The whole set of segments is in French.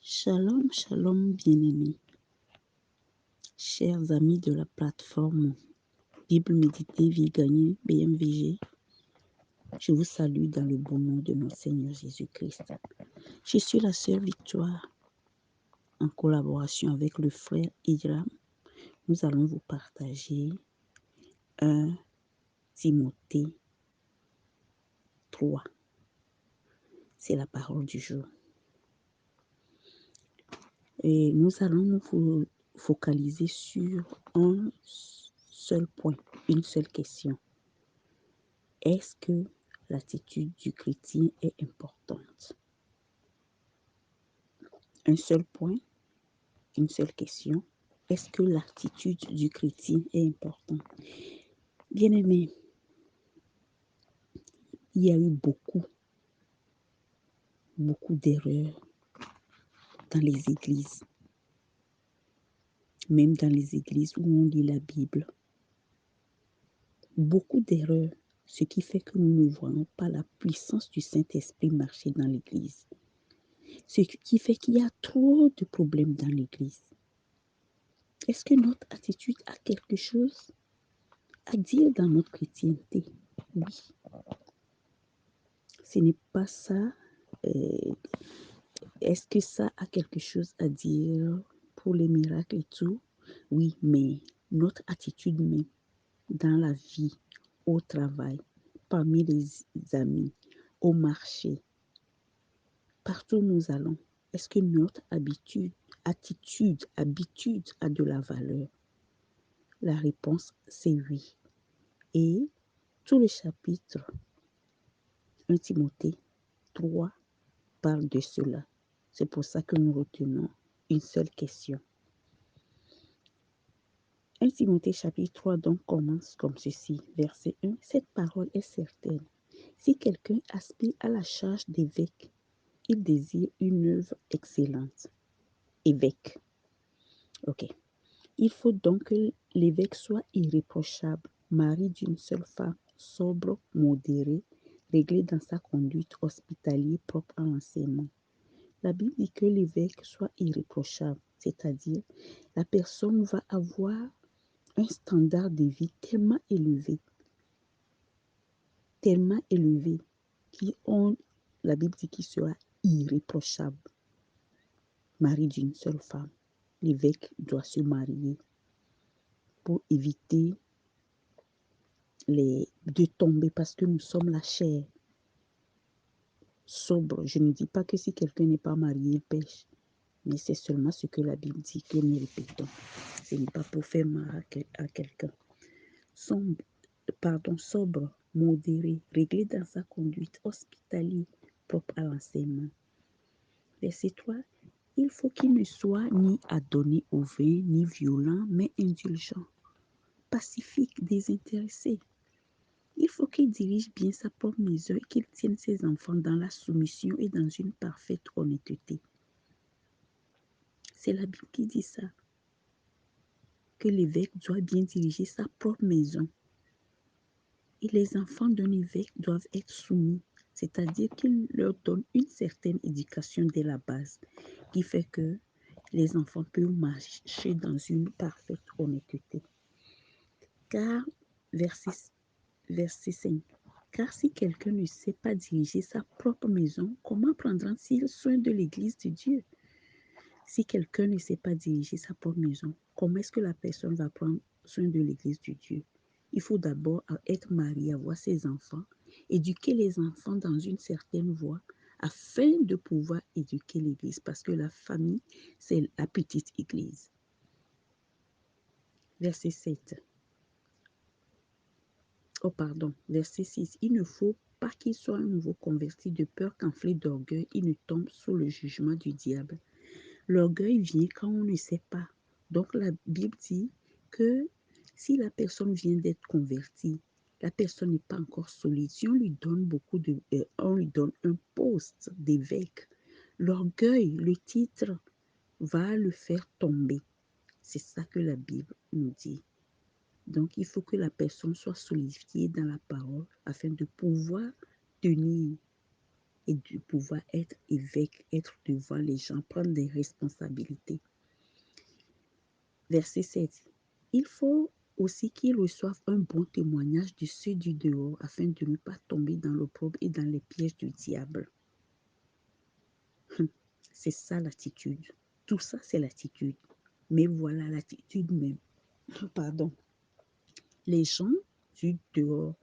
Shalom, shalom, bien-aimés, chers amis de la plateforme Bible méditée, vie gagnée, BMVG. Je vous salue dans le bon nom de notre Seigneur Jésus-Christ. Je suis la sœur Victoire, en collaboration avec le frère Hiram. Nous allons vous partager 1 Timothée 3. C'est la parole du jour. Et nous allons nous focaliser sur un seul point, une seule question. Est-ce que l'attitude du chrétien est importante? Un seul point, une seule question. Est-ce que l'attitude du chrétien est importante? Bien-aimés, il y a eu beaucoup d'erreurs dans les églises, même dans les églises où on lit la Bible. Beaucoup d'erreurs, ce qui fait que nous ne voyons pas la puissance du Saint-Esprit marcher dans l'église. Ce qui fait qu'il y a trop de problèmes dans l'église. Est-ce que notre attitude a quelque chose à dire dans notre chrétienté? Oui. Ce n'est pas ça. Est-ce que ça a quelque chose à dire pour les miracles et tout? Oui, mais notre attitude même dans la vie, au travail, parmi les amis, au marché, partout où nous allons, est-ce que notre attitude a de la valeur? La réponse, c'est oui. Et tout le chapitre 1 Timothée 3 parle de cela. C'est pour ça que nous retenons une seule question. 1 Timothée chapitre 3 donc commence comme ceci, verset 1. Cette parole est certaine. Si quelqu'un aspire à la charge d'évêque, il désire une œuvre excellente. Évêque. Ok. Il faut donc que l'évêque soit irréprochable, mari d'une seule femme, sobre, modéré, réglé dans sa conduite, hospitalier, propre à l'enseignement. La Bible dit que l'évêque soit irréprochable, c'est-à-dire la personne va avoir un standard de vie tellement élevé, la Bible dit qu'il sera irréprochable, mari d'une seule femme. L'évêque doit se marier pour éviter de tomber parce que nous sommes la chair. Sobre, je ne dis pas que si quelqu'un n'est pas marié, il pêche. Mais c'est seulement ce que la Bible dit que nous répétons. Ce n'est pas pour faire mal à quelqu'un. Sobre, modéré, réglé dans sa conduite, hospitalier, propre à l'enseignement. Verset 3. Il faut qu'il ne soit ni adonné au vin, ni violent, mais indulgent, pacifique, désintéressé. Il faut qu'il dirige bien sa propre maison et qu'il tienne ses enfants dans la soumission et dans une parfaite honnêteté. C'est la Bible qui dit ça, que l'évêque doit bien diriger sa propre maison. Et les enfants d'un évêque doivent être soumis, c'est-à-dire qu'il leur donne une certaine éducation dès la base, qui fait que les enfants peuvent marcher dans une parfaite honnêteté. Car, verset 5, car si quelqu'un ne sait pas diriger sa propre maison, comment prendra-t-il soin de l'église de Dieu? Si quelqu'un ne sait pas diriger sa propre maison, comment est-ce que la personne va prendre soin de l'église de Dieu? Il faut d'abord être marié, avoir ses enfants, éduquer les enfants dans une certaine voie afin de pouvoir éduquer l'église parce que la famille, c'est la petite église. Verset 7. Verset 6. Il ne faut pas qu'il soit un nouveau converti de peur qu'enflé d'orgueil, il ne tombe sous le jugement du diable. L'orgueil vient quand on ne sait pas. Donc la Bible dit que si la personne vient d'être convertie, la personne n'est pas encore solide. Si on lui donne on lui donne un poste d'évêque, l'orgueil, le titre, va le faire tomber. C'est ça que la Bible nous dit. Donc il faut que la personne soit solidifiée dans la parole afin de pouvoir tenir et de pouvoir être évêque, être devant les gens, prendre des responsabilités. Verset 7. Il faut aussi qu'ils reçoivent un bon témoignage de ceux du dehors afin de ne pas tomber dans l'opprobre et dans les pièges du diable. C'est ça l'attitude. Tout ça, c'est l'attitude. Mais voilà l'attitude même. Pardon. Les gens du dehors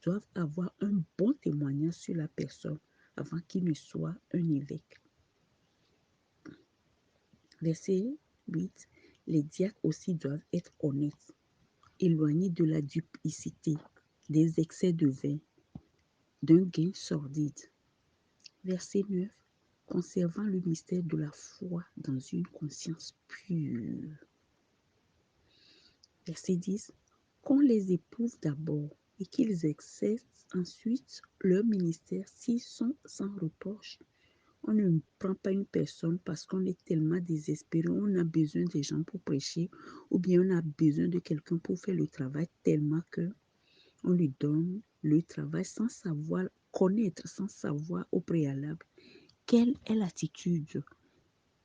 doivent avoir un bon témoignage sur la personne avant qu'il ne soit un évêque. Verset 8. Les diacres aussi doivent être honnêtes, éloignés de la duplicité, des excès de vin, d'un gain sordide. Verset 9. Conservant le mystère de la foi dans une conscience pure. Verset 10. Qu'on les éprouve d'abord et qu'ils exercent ensuite leur ministère s'ils sont sans reproche. On ne prend pas une personne parce qu'on est tellement désespéré, on a besoin des gens pour prêcher, ou bien on a besoin de quelqu'un pour faire le travail tellement que on lui donne le travail sans savoir connaître, sans savoir au préalable quelle est l'attitude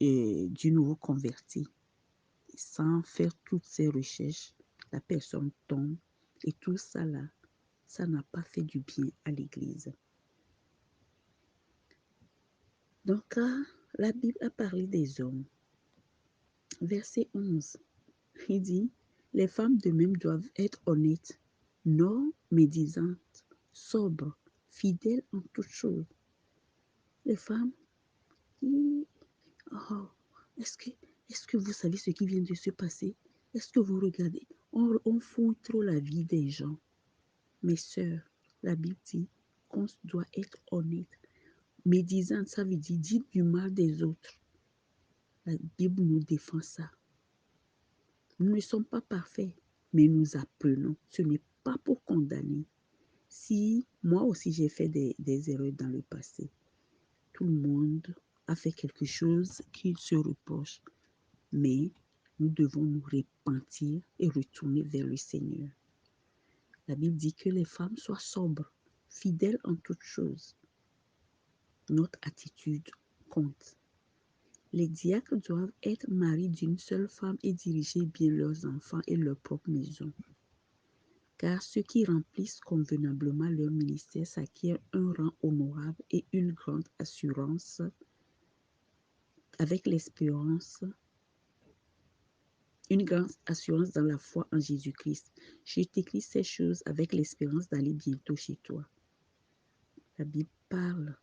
du nouveau converti. Sans faire toutes ces recherches, la personne tombe et tout ça là, ça n'a pas fait du bien à l'Église. Donc, la Bible a parlé des hommes. Verset 11, il dit, les femmes de même doivent être honnêtes, non médisantes, sobres, fidèles en toutes choses. Les femmes, oh, est-ce que vous savez ce qui vient de se passer? Est-ce que vous regardez? On fouille trop la vie des gens. Mes sœurs, la Bible dit qu'on doit être honnête. Médisante, ça veut dire dites du mal des autres. La Bible nous défend ça. Nous ne sommes pas parfaits, mais nous apprenons. Ce n'est pas pour condamner. Si moi aussi j'ai fait des erreurs dans le passé, tout le monde a fait quelque chose qui se reproche, mais nous devons nous repentir et retourner vers le Seigneur. La Bible dit que les femmes soient sobres, fidèles en toutes choses. Notre attitude compte. Les diacres doivent être maris d'une seule femme et diriger bien leurs enfants et leur propre maison. Car ceux qui remplissent convenablement leur ministère s'acquièrent un rang honorable et une grande assurance avec l'espérance, une grande assurance dans la foi en Jésus-Christ. Je t'écris ces choses avec l'espérance d'aller bientôt chez toi. La Bible parle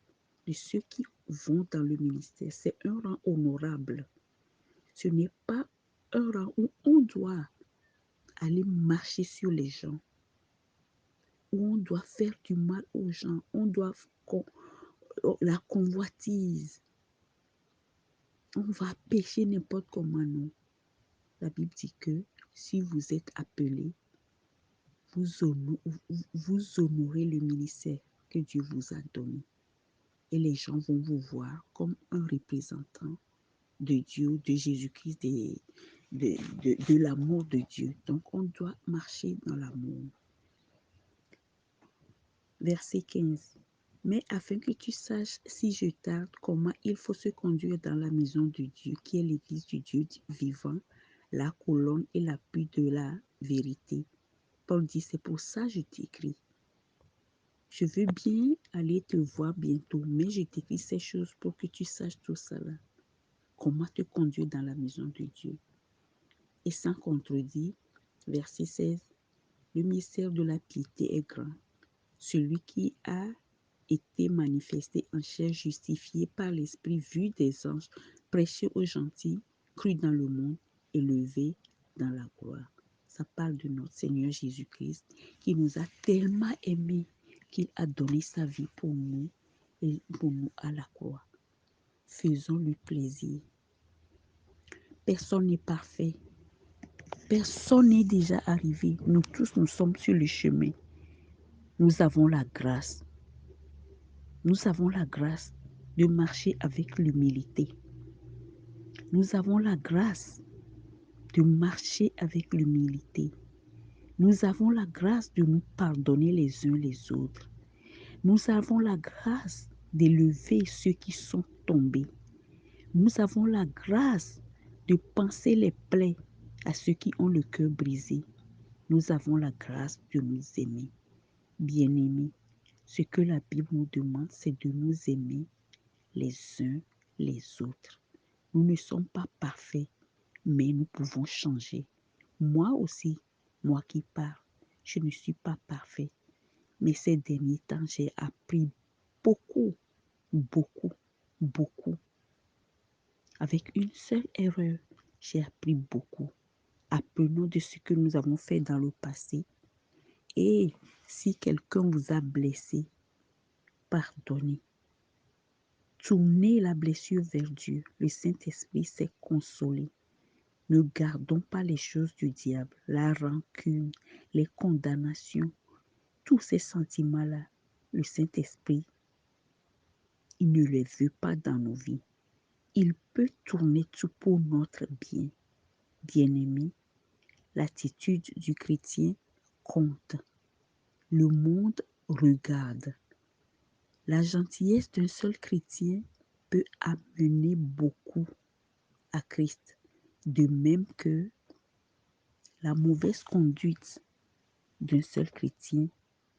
de ceux qui vont dans le ministère. C'est un rang honorable. Ce n'est pas un rang où on doit aller marcher sur les gens, où on doit faire du mal aux gens, on doit la convoitise, on va pécher n'importe comment, non. La Bible dit que si vous êtes appelé, vous honorez le ministère que Dieu vous a donné. Et les gens vont vous voir comme un représentant de Dieu, de Jésus-Christ, de l'amour de Dieu. Donc, on doit marcher dans l'amour. Verset 15. Mais afin que tu saches, si je tarde, comment il faut se conduire dans la maison de Dieu, qui est l'église du Dieu vivant, la colonne et l'appui de la vérité. Paul dit, c'est pour ça que je t'écris. Je veux bien aller te voir bientôt, mais je t'écris ces choses pour que tu saches tout cela. Comment te conduire dans la maison de Dieu. Et sans contredit, verset 16, le mystère de la piété est grand. Celui qui a été manifesté en chair, justifié par l'Esprit, vu des anges, prêché aux gentils, cru dans le monde, élevé dans la gloire. Ça parle de notre Seigneur Jésus-Christ qui nous a tellement aimés qu'il a donné sa vie pour nous et pour nous à la croix. Faisons-lui plaisir. Personne n'est parfait. Personne n'est déjà arrivé. Nous tous, nous sommes sur le chemin. Nous avons la grâce. Nous avons la grâce de marcher avec l'humilité. Nous avons la grâce de marcher avec l'humilité. Nous avons la grâce de nous pardonner les uns les autres. Nous avons la grâce d'élever ceux qui sont tombés. Nous avons la grâce de panser les plaies à ceux qui ont le cœur brisé. Nous avons la grâce de nous aimer. Bien-aimés, ce que la Bible nous demande, c'est de nous aimer les uns les autres. Nous ne sommes pas parfaits, mais nous pouvons changer. Moi aussi, moi qui parle, je ne suis pas parfait. Mais ces derniers temps, j'ai appris beaucoup, beaucoup, beaucoup. Avec une seule erreur, j'ai appris beaucoup. Apprenons de ce que nous avons fait dans le passé. Et si quelqu'un vous a blessé, pardonnez. Tournez la blessure vers Dieu. Le Saint-Esprit s'est consolé. Ne gardons pas les choses du diable, la rancune, les condamnations, tous ces sentiments-là. Le Saint-Esprit, il ne les veut pas dans nos vies. Il peut tourner tout pour notre bien. Bien-aimé, l'attitude du chrétien compte. Le monde regarde. La gentillesse d'un seul chrétien peut amener beaucoup à Christ, de même que la mauvaise conduite d'un seul chrétien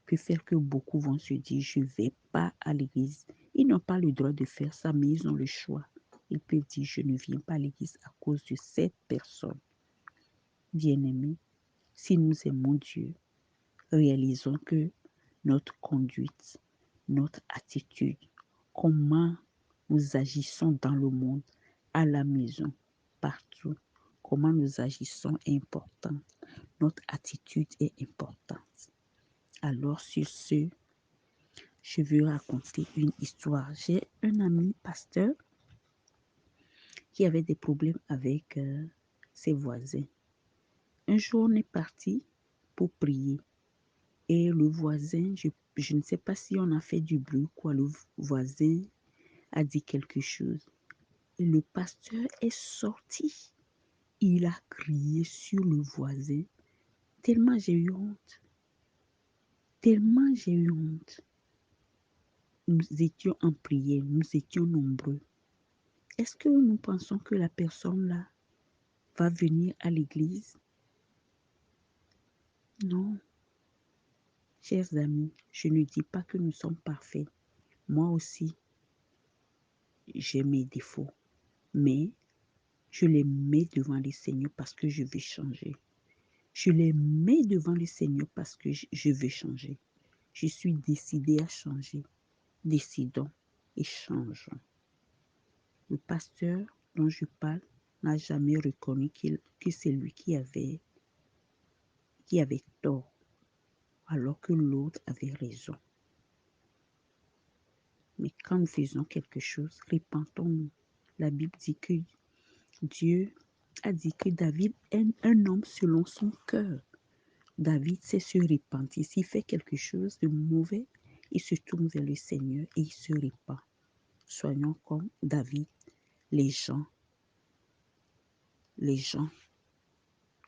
peut faire que beaucoup vont se dire je ne vais pas à l'église. Ils n'ont pas le droit de faire ça, mais ils ont le choix. Ils peuvent dire je ne viens pas à l'église à cause de cette personne. Bien-aimés, si nous aimons Dieu, réalisons que notre conduite, notre attitude, comment nous agissons dans le monde, à la maison, partout, comment nous agissons est important. Notre attitude est importante. Alors sur ce, je veux raconter une histoire. J'ai un ami pasteur qui avait des problèmes avec ses voisins. Un jour, on est parti pour prier. Et le voisin, je ne sais pas si on a fait du bruit, quoi. Le voisin a dit quelque chose. Et le pasteur est sorti. Il a crié sur le voisin. Tellement j'ai eu honte. Tellement j'ai eu honte. Nous étions en prière, nous étions nombreux. Est-ce que nous pensons que la personne là va venir à l'église? Non. Chers amis, je ne dis pas que nous sommes parfaits. Moi aussi, j'ai mes défauts. Mais je les mets devant le Seigneur parce que je veux changer. Je les mets devant le Seigneur parce que je veux changer. Je suis décidée à changer. Décidons et changeons. Le pasteur dont je parle n'a jamais reconnu que c'est lui qui avait tort, alors que l'autre avait raison. Mais quand nous faisons quelque chose, répentons-nous. La Bible dit que Dieu a dit que David est un homme selon son cœur. David sait se repentir. S'il fait quelque chose de mauvais, il se tourne vers le Seigneur et il se repent. Soyons comme David. Les gens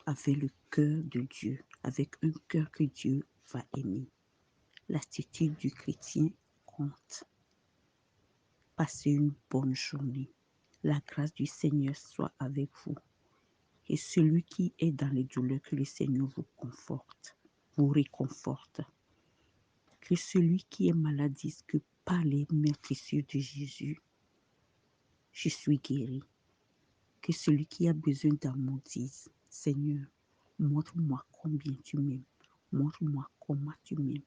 avaient le cœur de Dieu, avec un cœur que Dieu va aimer. L'attitude du chrétien compte. Passez une bonne journée. La grâce du Seigneur soit avec vous. Et celui qui est dans les douleurs, que le Seigneur vous conforte, vous réconforte. Que celui qui est malade dise que par les meurtrissures de Jésus, je suis guéri. Que celui qui a besoin d'amour dise, Seigneur, montre-moi combien tu m'aimes. Montre-moi comment tu m'aimes.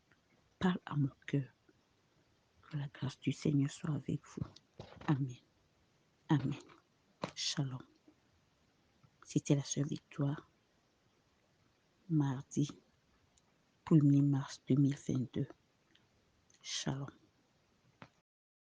Parle à mon cœur. Que la grâce du Seigneur soit avec vous. Amen. Amen. Shalom. C'était la sœur Victoire, mardi 1er mars 2022. Shalom.